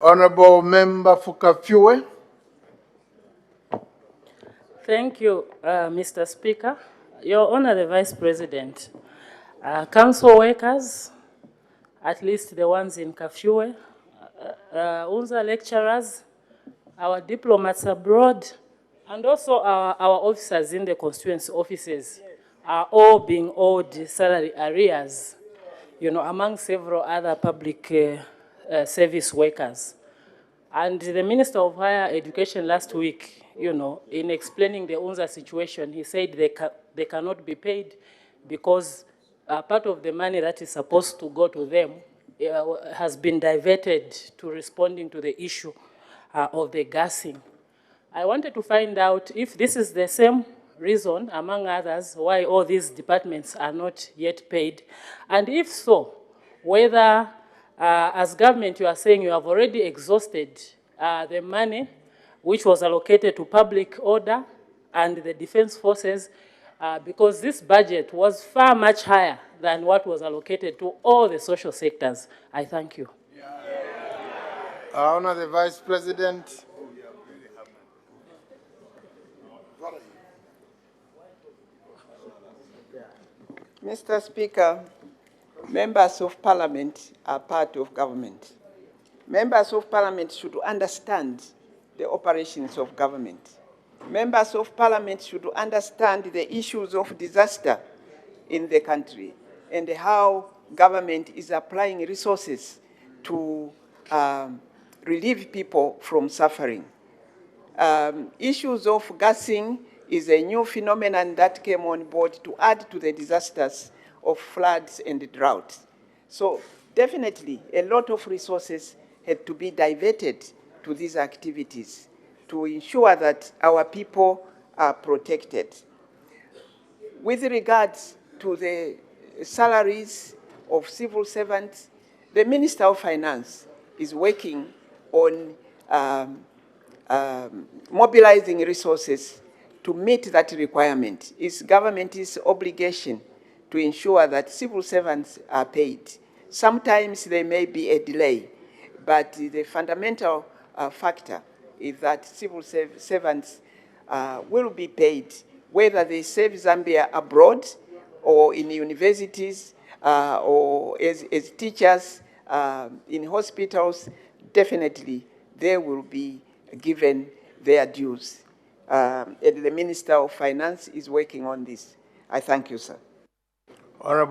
Honorable Member for Kafue. Thank you, Mr. Speaker. Your Honor, the Vice President, council workers, at least the ones in Kafue, UNZA lecturers, our diplomats abroad, and also our officers in the constituency offices are all being owed salary arrears, among several other public service workers. And the Minister of Higher Education last week, in explaining the UNZA situation, he said they cannot be paid because part of the money that is supposed to go to them has been diverted to responding to the issue of the gassing. I wanted to find out if this is the same reason, among others, why all these departments are not yet paid, and if so, whether as government, you are saying you have already exhausted the money which was allocated to public order and the defense forces, because this budget was far much higher than what was allocated to all the social sectors. I thank you. Honor the Vice President. Mr. Speaker, members of Parliament are part of government. Members of Parliament should understand the operations of government. Members of Parliament should understand the issues of disaster in the country and how government is applying resources to relieve people from suffering. Issues of gassing is a new phenomenon that came on board to add to the disasters of floods and droughts. So definitely a lot of resources had to be diverted to these activities to ensure that our people are protected. With regards to the salaries of civil servants, the Minister of Finance is working on mobilizing resources to meet that requirement. It's government's obligation to ensure that civil servants are paid. Sometimes there may be a delay, but the fundamental factor is that civil servants will be paid, whether they serve Zambia abroad or in universities or as teachers in hospitals. Definitely they will be given their dues. And the Minister of Finance is working on this. I thank you, sir. Honorable